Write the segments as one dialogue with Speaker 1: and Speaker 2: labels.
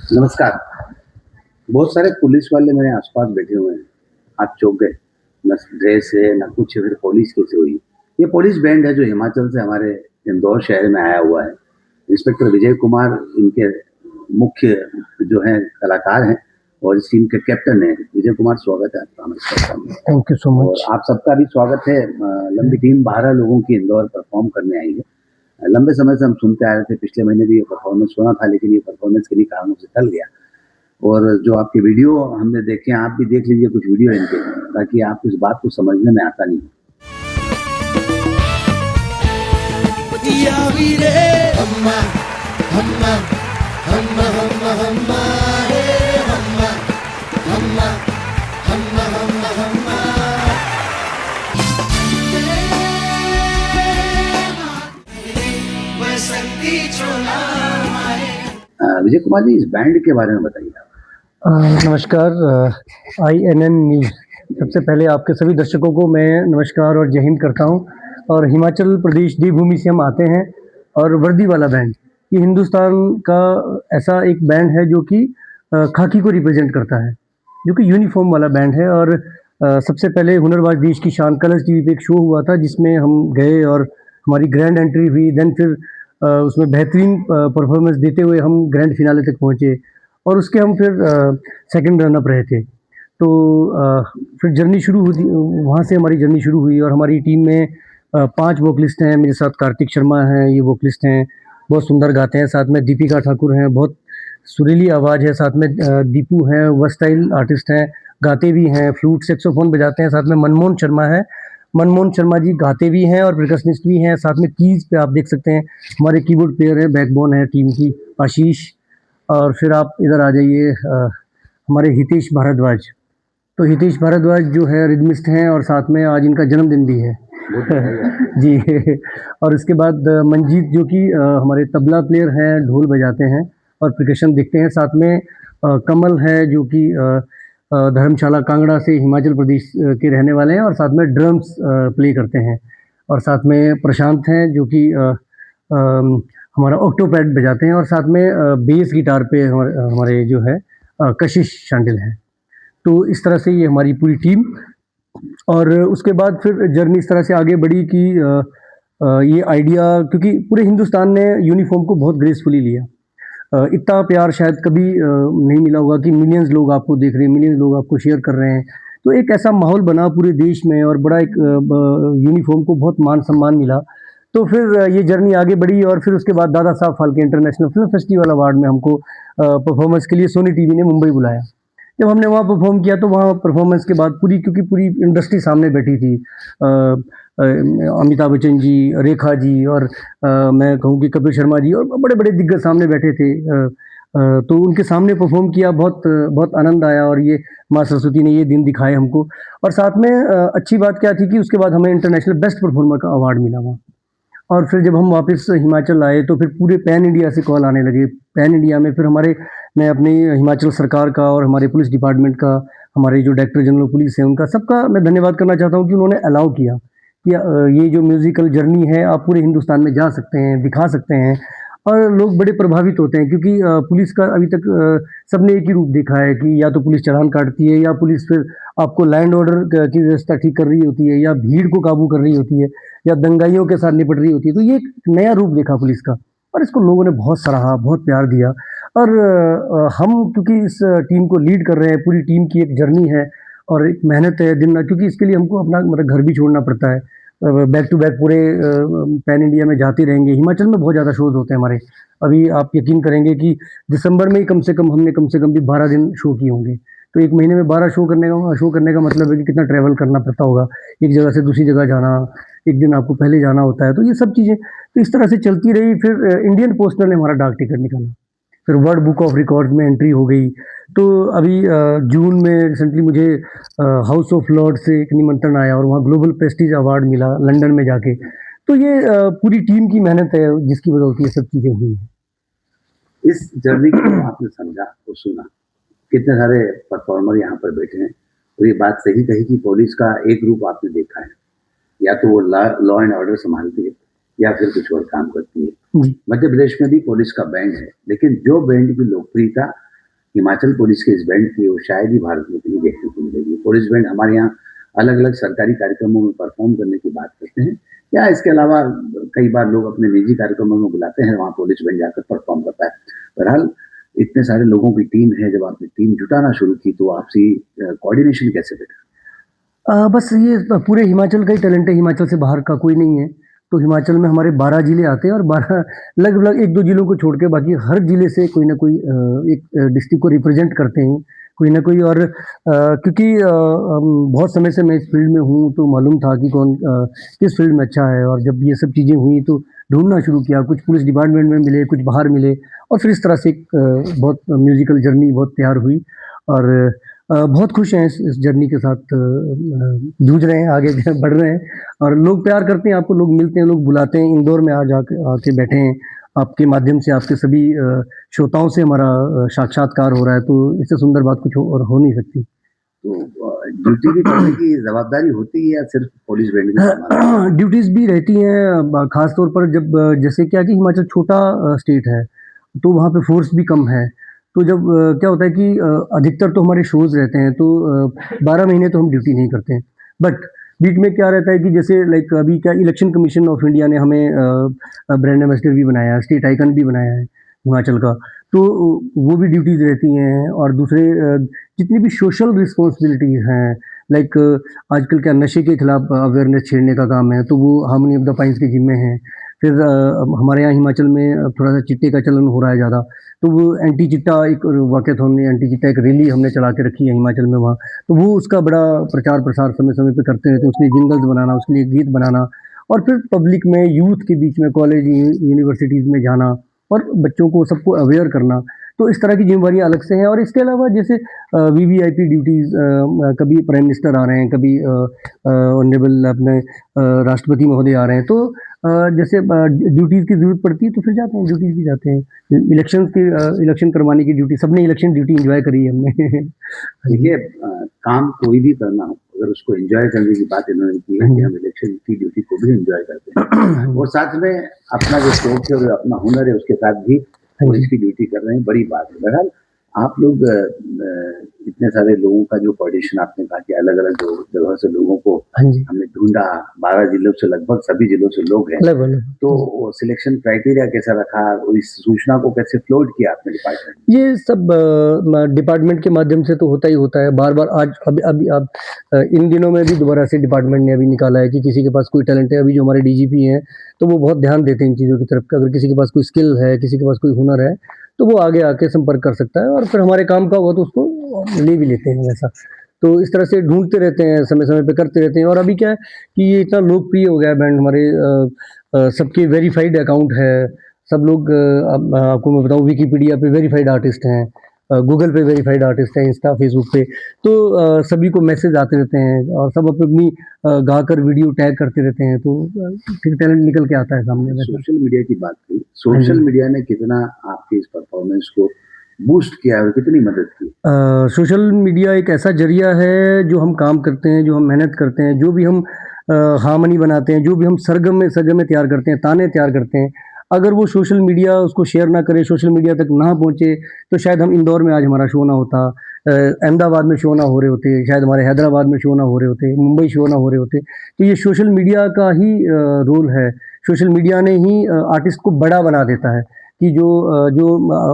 Speaker 1: नमस्कार। बहुत सारे पुलिस वाले मेरे आसपास बैठे हुए हैं। आप चौंक गए। ना ड्रेस है, ना कुछ है, फिर पुलिस कैसे हुई? ये पुलिस बैंड है जो हिमाचल से हमारे इंदौर शहर में आया हुआ है। इंस्पेक्टर विजय कुमार इनके मुख्य जो हैं कलाकार हैं और इस टीम के कैप्टन हैं। विजय कुमार, स्वागत है आपका हमारे प्रोग्राम में।
Speaker 2: थैंक यू सो
Speaker 1: और
Speaker 2: मच।
Speaker 1: आप सबका भी स्वागत है। लंबी टीम 12 लोगों की इंदौर परफॉर्म करने आई है। लंबे समय से हम सुनते आ रहे थे, पिछले महीने भी ये परफॉर्मेंस सुना था, लेकिन ये परफॉर्मेंस किन्हीं कारणों से टल गया। और जो आपके वीडियो हमने देखे, आप भी देख लीजिए कुछ वीडियो इनके, ताकि आपको इस बात को समझने में आसानी हो। विजय कुमार जी, इस बैंड के बारे में बताइए आप।
Speaker 2: नमस्कार। INN न्यूज़, सबसे पहले आपके सभी दर्शकों को मैं नमस्कार और जय हिंद करता हूं। और हिमाचल प्रदेश देवभूमि से हम आते हैं। और वर्दी वाला बैंड, ये हिंदुस्तान का ऐसा एक बैंड है जो कि खाकी को रिप्रेजेंट करता है, जो कि यूनिफॉर्म वाला बैंड है। और सबसे पहले हुनरबाज देश की शान कलर्स टीवी पे एक शो हुआ था जिसमें हम गए और हमारी ग्रैंड एंट्री हुई। देन फिर उसमें बेहतरीन परफॉर्मेंस देते हुए हम ग्रैंड फिनाले तक पहुँचे और उसके हम फिर सेकंड रनअप रहे थे। तो फिर जर्नी शुरू हुई, वहाँ से हमारी जर्नी शुरू हुई। और हमारी टीम में 5 वोकलिस्ट हैं। मेरे साथ कार्तिक शर्मा हैं, ये वोकलिस्ट हैं, बहुत सुंदर गाते हैं। साथ में दीपिका ठाकुर हैं, बहुत सुरीली आवाज़ है। साथ में दीपू हैं, वर्सटाइल आर्टिस्ट हैं, गाते भी हैं, फ्लूट सैक्सोफोन बजाते हैं। साथ में मनमोहन शर्मा है, मनमोहन शर्मा जी गाते भी हैं और परकशनिस्ट भी हैं। साथ में कीज़ पे आप देख सकते हैं हमारे कीबोर्ड प्लेयर हैं, बैकबोन है टीम की, आशीष। और फिर आप इधर आ जाइए, हमारे हितेश भारद्वाज। तो हितेश भारद्वाज जो है रिदमिस्ट हैं और साथ में आज इनका जन्मदिन भी है। जी। और उसके बाद मंजीत जो कि हमारे तबला प्लेयर हैं, ढोल बजाते हैं और परकशन दिखते हैं। साथ में कमल है जो कि धर्मशाला कांगड़ा से हिमाचल प्रदेश के रहने वाले हैं और साथ में ड्रम्स प्ले करते हैं। और साथ में प्रशांत हैं जो कि हमारा ऑक्टोपैड बजाते हैं और साथ में बेस गिटार पे हमारे जो है कशिश शांडिल हैं। तो इस तरह से ये हमारी पूरी टीम। और उसके बाद फिर जर्नी इस तरह से आगे बढ़ी कि ये आइडिया, क्योंकि पूरे हिंदुस्तान ने यूनिफॉर्म को बहुत ग्रेसफुली लिया। इतना प्यार शायद कभी नहीं मिला होगा कि मिलियंस लोग आपको देख रहे हैं, मिलियंस लोग आपको शेयर कर रहे हैं। तो एक ऐसा माहौल बना पूरे देश में और बड़ा एक यूनिफॉर्म को बहुत मान सम्मान मिला। तो फिर ये जर्नी आगे बढ़ी और फिर उसके बाद Dada Saheb Phalke international film festival award में हमको परफॉर्मेंस के लिए सोनी टीवी ने मुंबई बुलाया। जब हमने वहाँ परफॉर्म किया तो वहाँ परफॉर्मेंस के बाद क्योंकि पूरी इंडस्ट्री सामने बैठी थी, अमिताभ बच्चन जी, रेखा जी और मैं कहूँ कि कपिल शर्मा जी और बड़े-बड़े दिग्गज सामने बैठे थे। तो उनके सामने परफॉर्म किया, बहुत बहुत आनंद आया और ये माँ सरस्वती ने ये दिन दिखाए हमको। और साथ में अच्छी बात क्या थी कि उसके बाद हमें इंटरनेशनल बेस्ट परफॉर्मर का अवार्ड मिला वहाँ। और फिर जब हम वापस हिमाचल आए तो फिर पूरे पैन इंडिया से कॉल आने लगे। पैन इंडिया में फिर मैं अपनी हिमाचल सरकार का और हमारे पुलिस डिपार्टमेंट का, हमारे जो डायरेक्टर जनरल पुलिस है उनका, सबका मैं धन्यवाद करना चाहता हूँ कि उन्होंने अलाउ किया कि ये जो म्यूज़िकल जर्नी है आप पूरे हिंदुस्तान में जा सकते हैं, दिखा सकते हैं। और लोग बड़े प्रभावित होते हैं क्योंकि पुलिस का अभी तक सबने एक ही रूप देखा है कि या तो पुलिस चालान काटती है या पुलिस फिर आपको लैंड ऑर्डर की व्यवस्था ठीक कर रही होती है या भीड़ को काबू कर रही होती है या दंगाइयों के साथ निपट रही होती है। तो ये एक नया रूप देखा पुलिस का और इसको लोगों ने बहुत सराहा, बहुत प्यार दिया। और हम क्योंकि इस टीम को लीड कर रहे हैं, पूरी टीम की एक जर्नी है और एक मेहनत है दिन रात, क्योंकि इसके लिए हमको अपना मतलब घर भी छोड़ना पड़ता है। बैक टू बैक पूरे पैन इंडिया में जाते रहेंगे। हिमाचल में बहुत ज़्यादा शोज़ होते हैं हमारे। अभी आप यकीन करेंगे कि दिसंबर में ही कम से कम भी 12 दिन शो किए होंगे। तो 1 महीने में 12 शो करने का मतलब है कि कितना ट्रैवल करना पड़ता होगा, एक जगह से दूसरी जगह जाना, एक दिन आपको पहले जाना होता है। तो ये सब चीज़ें तो इस तरह से चलती रही। फिर इंडियन पोस्टल ने हमारा डाक टिकट निकाला, फिर वर्ल्ड बुक ऑफ रिकॉर्ड्स में एंट्री हो गई। तो अभी जून में रिसेंटली मुझे हाउस ऑफ लॉर्ड से एक निमंत्रण आया और वहाँ ग्लोबल प्रेस्टीज अवार्ड मिला लंदन में जाके। तो ये पूरी टीम की मेहनत है जिसकी बदौलत ये सब चीज़ें हुई हैं।
Speaker 1: इस जर्नी को आपने समझा और सुना, कितने सारे परफॉर्मर यहाँ पर बैठे हैं और ये बात सही कही कि पुलिस का एक रूप आपने देखा है, या तो वो लॉ एंड ऑर्डर संभालती है या फिर कुछ और काम करती है। मध्य प्रदेश में भी पुलिस का बैंड है, लेकिन जो बैंड की लोकप्रियता हिमाचल पुलिस के इस बैंड की वो शायद ही भारत में कहीं देखने को मिलेगी। पुलिस बैंड हमारे यहाँ अलग-अलग सरकारी कार्यक्रमों में परफ़ॉर्म करने की बात करते हैं, या इसके अलावा कई बार लोग अपने निजी कार्यक्रमों में बुलाते हैं, वहाँ पुलिस बैंड जाकर परफ़ॉर्म करता है। बहरहाल इतने सारे लोगों की टीम है, जब आपने टीम जुटाना शुरू की तो आपसी कोऑर्डिनेशन कैसे बैठा?
Speaker 2: बस ये पूरे हिमाचल का ही टैलेंट है, हिमाचल से बाहर का कोई नहीं है। तो हिमाचल में हमारे 12 ज़िले आते हैं और 12 लगभग 1-2 ज़िलों को छोड़ के बाकी हर ज़िले से कोई ना कोई एक डिस्ट्रिक्ट को रिप्रेज़ेंट करते हैं, कोई ना कोई। और क्योंकि बहुत समय से मैं इस फ़ील्ड में हूँ, तो मालूम था कि कौन किस फ़ील्ड में अच्छा है। और जब ये सब चीज़ें हुई तो ढूँढना शुरू किया, कुछ पुलिस डिपार्टमेंट में मिले, कुछ बाहर मिले, और फिर इस तरह से एक बहुत म्यूज़िकल जर्नी बहुत तैयार हुई। और बहुत खुश हैं इस जर्नी के साथ, जूझ रहे हैं, आगे बढ़ रहे हैं। और लोग प्यार करते हैं, आपको लोग मिलते हैं, लोग बुलाते हैं। इंदौर में आज आके बैठे हैं, आपके माध्यम से आपके सभी श्रोताओं से हमारा साक्षात्कार हो रहा है, तो इससे सुंदर बात कुछ और हो नहीं सकती।
Speaker 1: तो ड्यूटी भी करने की ज़वाबदारी होती है या सिर्फ़ पुलिस बैंड में संभालना?
Speaker 2: ड्यूटीज़ भी रहती हैं, ख़ास तौर पर जब जैसे क्या कि हिमाचल छोटा स्टेट है, तो वहाँ पे फ़ोर्स भी कम है। तो जब क्या होता है कि अधिकतर तो हमारे शोज़ रहते हैं, तो 12 महीने तो हम ड्यूटी नहीं करते हैं। बट बीच में क्या रहता है कि जैसे लाइक अभी क्या इलेक्शन कमीशन ऑफ इंडिया ने हमें ब्रांड एम्बेसडर भी बनाया है, स्टेट आइकन भी बनाया है हिमाचल का। तो वो भी ड्यूटीज़ रहती हैं। और दूसरे जितनी भी सोशल रिस्पॉन्सिबिलिटीज़ हैं, लाइक आजकल क्या नशे के खिलाफ अवेयरनेस छेड़ने का काम है, तो वो हार्मनी ऑफ द पाइन्स के जिम्मे है। फिर हमारे यहाँ हिमाचल में थोड़ा-सा चिट्टे का चलन हो रहा है ज़्यादा, तो वो एंटी चिट्टा एक वॉकेथॉन ने एंटी चिट्टा एक रैली हमने चला के रखी है हिमाचल में वहाँ। तो वो उसका बड़ा प्रचार-प्रसार समय-समय पे करते रहते हैं, उसके लिए जिंगल्स बनाना, उसके लिए गीत बनाना, और फिर पब्लिक में, यूथ के बीच में, कॉलेज, यूनिवर्सिटीज़ में जाना और बच्चों को सबको अवेयर करना। तो इस तरह की ज़िम्मेवारियाँ अलग से हैं। और इसके अलावा जैसे वीवीआईपी ड्यूटीज़, कभी प्राइम मिनिस्टर आ रहे हैं, कभी ऑनरेबल अपने राष्ट्रपति महोदय आ रहे हैं, तो जैसे ड्यूटीज़ की ज़रूरत पड़ती है तो फिर जाते हैं, ड्यूटीज़ भी जाते हैं। इलेक्शन करवाने की ड्यूटी, सबने इलेक्शन ड्यूटी एन्जॉय करी है हमने।
Speaker 1: देखिए काम कोई भी करना हो, अगर उसको एन्जॉय करने की बात इन्होंने की है कि हम इलेक्शन की ड्यूटी को भी एन्जॉय करते हैं, और साथ में अपना जो शौक है और अपना हुनर है उसके साथ भी पुलिस की ड्यूटी कर रहे हैं, बड़ी बात है। बहरहाल आप लोग इतने सारे लोगों का जो कोऑर्डिनेशन आपने कहा कि अलग-अलग जगह से लोगों को
Speaker 2: हाँ जी,
Speaker 1: हमने ढूँढा, 12 जिलों से लगभग सभी जिलों से लोग हैं,
Speaker 2: अलग-अलग।
Speaker 1: तो वो सिलेक्शन क्राइटेरिया कैसा रखा और इस सूचना को कैसे फ्लोट किया आपने डिपार्टमेंट में?
Speaker 2: ये सब डिपार्टमेंट के माध्यम से तो होता ही होता है। बार-बार आज अभी अभी अब इन दिनों में भी दोबारा से डिपार्टमेंट ने अभी निकाला है कि किसी के पास कोई टैलेंट है। अभी जो हमारे डीजीपी हैं, तो वो बहुत ध्यान देते हैं इन चीज़ों की तरफ कि अगर किसी के पास कोई स्किल है, किसी के पास कोई हुनर है, तो वो आगे आके संपर्क कर सकता है, और फिर हमारे काम का हुआ तो उसको ले भी लेते हैं वैसा। तो इस तरह से ढूँढते रहते हैं, समय-समय पे करते रहते हैं। और अभी क्या है कि ये इतना लोकप्रिय हो गया है बैंड, हमारे सबके वेरिफाइड अकाउंट है। सब लोग अब आपको मैं बताऊँ, विकिपीडिया पे वेरिफाइड आर्टिस्ट हैं, गूगल पे वेरिफाइड आर्टिस्ट हैं, इंस्टा, फेसबुक पे। तो सभी को मैसेज आते रहते हैं और सब अपनी गाकर वीडियो टैग करते रहते हैं, तो फिर टैलेंट निकल के आता है सामने वैसा।
Speaker 1: सोशल मीडिया की बात की,
Speaker 2: हाँ
Speaker 1: सोशल
Speaker 2: जी।
Speaker 1: मीडिया ने कितना आपके इस परफॉर्मेंस को बूस्ट किया और कितनी मदद की?
Speaker 2: सोशल मीडिया एक ऐसा ज़रिया है, जो हम काम करते हैं, जो हम मेहनत करते हैं, जो भी हम हार्मनी बनाते हैं, जो भी हम सरगम में तैयार करते हैं, ताने तैयार करते हैं, अगर वो सोशल मीडिया उसको शेयर ना करे, सोशल मीडिया तक ना पहुँचे, तो शायद हम इंदौर में आज हमारा शो ना होता, अहमदाबाद में शो ना हो रहे होते, शायद हमारे हैदराबाद में शो ना हो रहे होते, मुंबई शो ना हो रहे होते। तो ये सोशल मीडिया का ही रोल है। सोशल मीडिया ने ही आर्टिस्ट को बड़ा बना देता है कि जो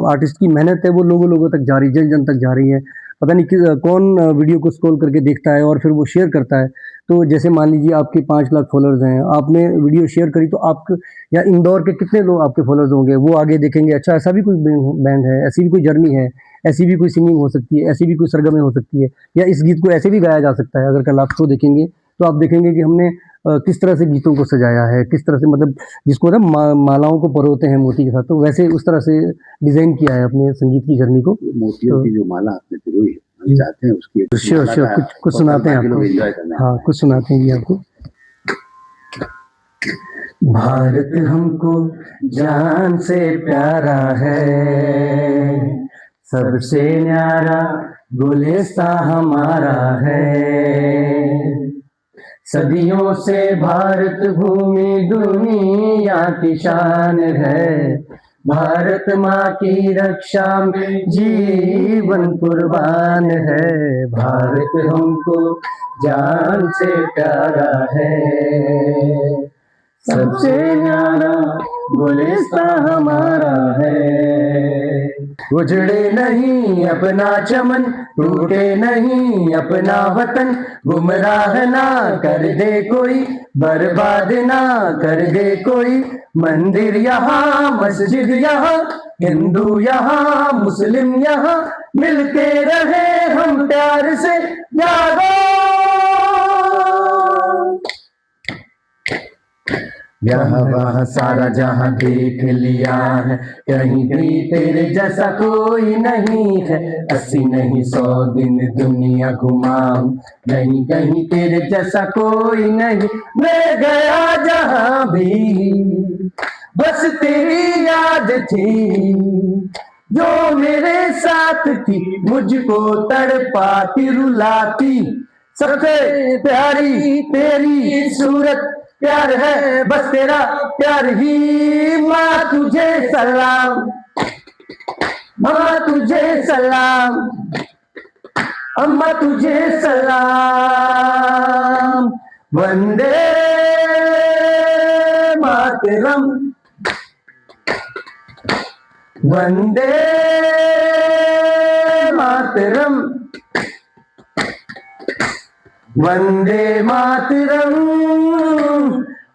Speaker 2: आर्टिस्ट की मेहनत है वो लोगों तक जा रही है, जन-जन तक जा रही है। पता नहीं कौन वीडियो को स्क्रॉल करके देखता है और फिर वो शेयर करता है। तो जैसे मान लीजिए आपके 5 लाख फॉलोअर्स हैं, आपने वीडियो शेयर करी, तो आप या इंदौर के कितने लोग आपके फॉलोअर्स होंगे, वो आगे देखेंगे, अच्छा ऐसा भी कोई बैंड है, ऐसी भी कोई जर्नी है, ऐसी भी कोई सिंगिंग हो सकती है, ऐसी भी कोई सरगमें हो सकती है, या इस गीत को ऐसे भी गाया जा सकता है। अगर कल आप शो देखेंगे, तो आप देखेंगे कि हमने किस तरह से गीतों को सजाया है, किस तरह से, मतलब जिसको ना मालाओं को परोते हैं मोती के साथ, तो वैसे उस तरह से डिज़ाइन किया है अपने संगीत की जर्नी को।
Speaker 1: ये मोतियों
Speaker 2: तो
Speaker 1: की जो माला आपने पिरोई है, हम
Speaker 2: जी,
Speaker 1: चाहते हैं उसकी एक
Speaker 2: श्योर,
Speaker 1: माला
Speaker 2: श्योर,
Speaker 1: का
Speaker 2: कुछ सुनाते हैं
Speaker 1: बाकी
Speaker 2: आपको।
Speaker 1: लोग एन्जॉय करना
Speaker 2: हाँ, कुछ सुनाते हैं जी आपको। भारत हमको जान से प्यारा है, सबसे न्यारा गुलिस्तां हमारा है। सदियों से भारत भूमि दुनिया की शान है, भारत माँ की रक्षा में जीवन कुर्बान है, भारत हमको जान से प्यारा है, सबसे न्यारा गुलिस्तान हमारा है। उजड़े नहीं अपना चमन, टूटे नहीं अपना वतन, गुमराह ना कर दे कोई, बर्बाद ना कर दे कोई, मंदिर यहाँ मस्जिद यहाँ, हिंदू यहाँ मुस्लिम यहाँ, मिलके रहे हम प्यार से, जागो। यहाँ वहाँ सारा जहाँ देख लिया है, कहीं भी तेरे जैसा कोई नहीं है, 80 नहीं 100 दिन दुनिया घुमाऊं, नहीं कहीं तेरे जैसा कोई नहीं, मैं गया जहाँ भी बस तेरी याद थी, जो मेरे साथ थी मुझको तड़पाती रुलाती, सबसे प्यारी तेरी सूरत, प्यार है बस तेरा प्यार ही, माँ तुझे सलाम, माँ तुझे सलाम, अम्मा तुझे सलाम, वंदे मातरम, वंदे मातरम, वंदे मातरम,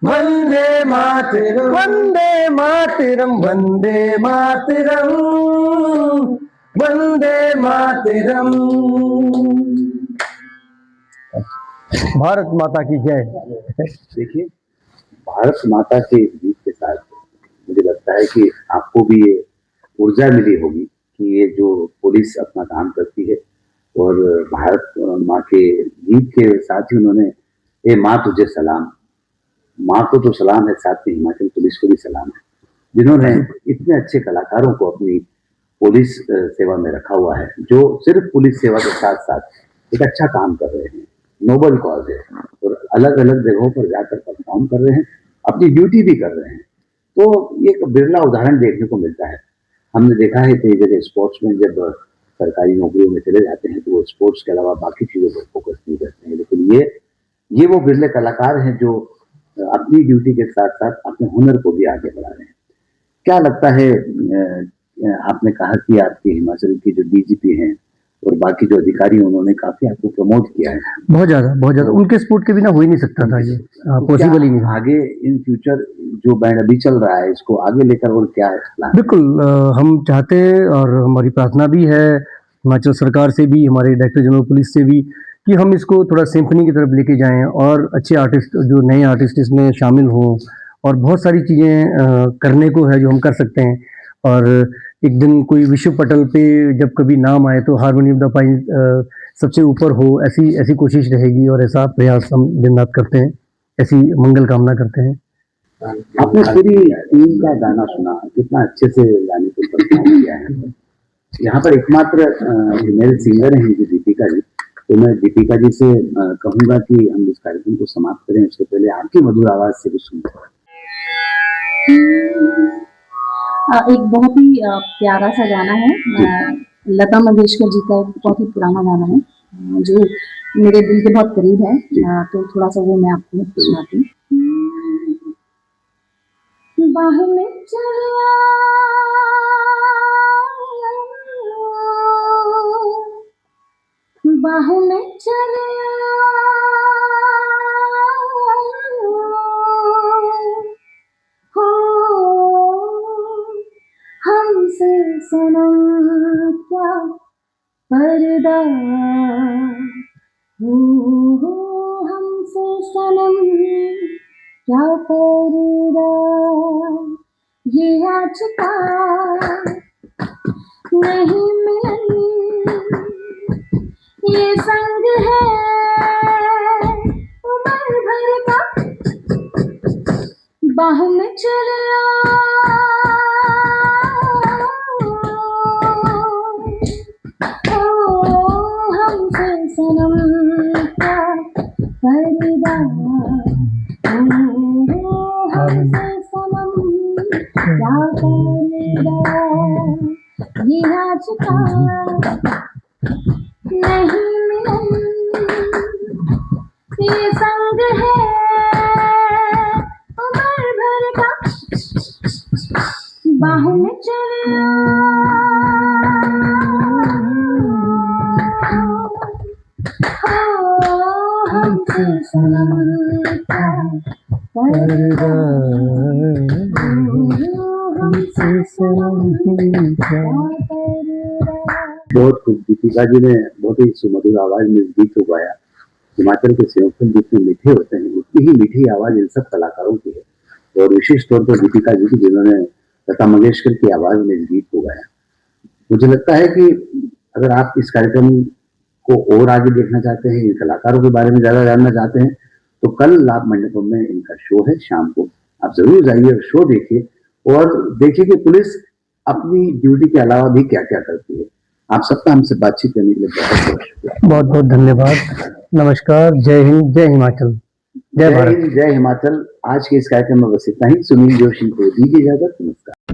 Speaker 2: वंदे मातरम, वंदे मातरम, वंदे मातरम, वंदे मातरम। भारत माता की जय।
Speaker 1: देखिए, भारत माता के गीत के साथ मुझे लगता है कि आपको भी ये ऊर्जा मिली होगी कि ये जो पुलिस अपना काम करती है और भारत माँ के गीत के साथ ही उन्होंने ये माँ तुझे सलाम, माँ को तो सलाम है, साथ में हिमाचल पुलिस को भी सलाम है, जिन्होंने इतने अच्छे कलाकारों को अपनी पुलिस सेवा में रखा हुआ है, जो सिर्फ पुलिस सेवा के साथ साथ एक अच्छा काम कर रहे हैं, नोबल कॉज है और अलग अलग जगहों पर जाकर परफॉर्म कर रहे हैं, अपनी ड्यूटी भी कर रहे हैं। तो ये एक बिरला उदाहरण देखने को मिलता है। हमने देखा है कई जगह स्पोर्ट्समैन जब सरकारी नौकरियों में चले जाते हैं तो वो स्पोर्ट्स के अलावा बाकी चीजों पर फोकस नहीं करते हैं, लेकिन ये वो बिरले कलाकार हैं जो अपनी ड्यूटी के साथ साथ अपने हुनर को भी आगे बढ़ा रहे हैं। क्या लगता है, आपने कहा कि आपके हिमाचल की जो डीजीपी हैं और बाकी जो अधिकारी हैं उन्होंने काफी आपको प्रमोट किया है,
Speaker 2: बहुत ज्यादा उनके सपोर्ट के बिना हो ही नहीं सकता था, ये पॉसिबल ही नहीं।
Speaker 1: आगे इन फ्यूचर जो बैंड अभी चल रहा है इसको आगे लेकर और क्या प्लान?
Speaker 2: बिल्कुल, हम चाहते हैं और हमारी प्रार्थना भी है हिमाचल सरकार से भी, हमारे डायरेक्टर जनरल पुलिस से भी, कि हम इसको थोड़ा सिम्फनी की तरफ लेके जाएं और अच्छे आर्टिस्ट, जो नए आर्टिस्ट इसमें शामिल हों, और बहुत सारी चीज़ें करने को है जो हम कर सकते हैं। और एक दिन कोई विश्व पटल पे जब कभी नाम आए तो हारमोनी ऑफ द पाइन सबसे ऊपर हो, ऐसी कोशिश रहेगी और ऐसा प्रयास हम दिन रात करते हैं, ऐसी मंगल कामना करते हैं।
Speaker 1: आपने पूरी टीम का गाना सुना, कितना अच्छे से गाने को परफॉर्म किया है। यहाँ पर एकमात्र फीमेल सिंगर हैं जी दीपिका जी, तो मैं दीपिका जी से कहूँगा कि हम इस कार्यक्रम को समाप्त करें, उससे पहले आपकी मधुर आवाज से भी सुनते हैं।
Speaker 3: एक बहुत ही प्यारा सा गाना है, लता मंगेशकर जी का एक बहुत ही पुराना गाना है जो मेरे दिल के बहुत करीब है, तो थोड़ा सा वो मैं आपको सुनाती हूँ। बाहों में चलिया बाहों में चलिया हो हमसे सनम क्या पर्दा हो हमसे सनम क्या पर्दा ये आज का नहीं मिलन ये संग है उम्र भर का बाहों में चलिया हमसे सनम क्या पर्दा हमसे सनम क्या पर्दा आज का नहीं मिलन, ये संग है उम्र भर का, बाहों में चलिया हमसे सनम का पर्दा, हमसे सनम का पर्दा।
Speaker 1: बहुत खूब दीपिका जी ने बहुत ही सुमधुर आवाज में गीत को गाया। हिमाचल के सेवफल जितने मीठे होते हैं उतनी ही मीठी आवाज इन सब कलाकारों की है, और विशेष तौर पर दीपिका जी की जिन्होंने लता मंगेशकर की आवाज में इस गीत को गाया। मुझे लगता है कि अगर आप इस कार्यक्रम को और आगे देखना चाहते हैं, इन कलाकारों के बारे में ज्यादा जानना चाहते हैं, तो कल लाभ मंडपम में इनका शो है शाम को। आप जरूर जाइए और शो देखिए और देखिए कि पुलिस अपनी ड्यूटी के अलावा भी क्या क्या करती है। आप सबका हमसे बातचीत करने के लिए बहुत बहुत शुक्रिया।
Speaker 2: बहुत बहुत धन्यवाद। नमस्कार, जय हिंद, जय हिमाचल, जय भारत।
Speaker 1: जय हिंद, जय हिमाचल। आज के इस कार्यक्रम में बस इतना ही। सुनील जोशी को दीजिए इजाजत। नमस्कार।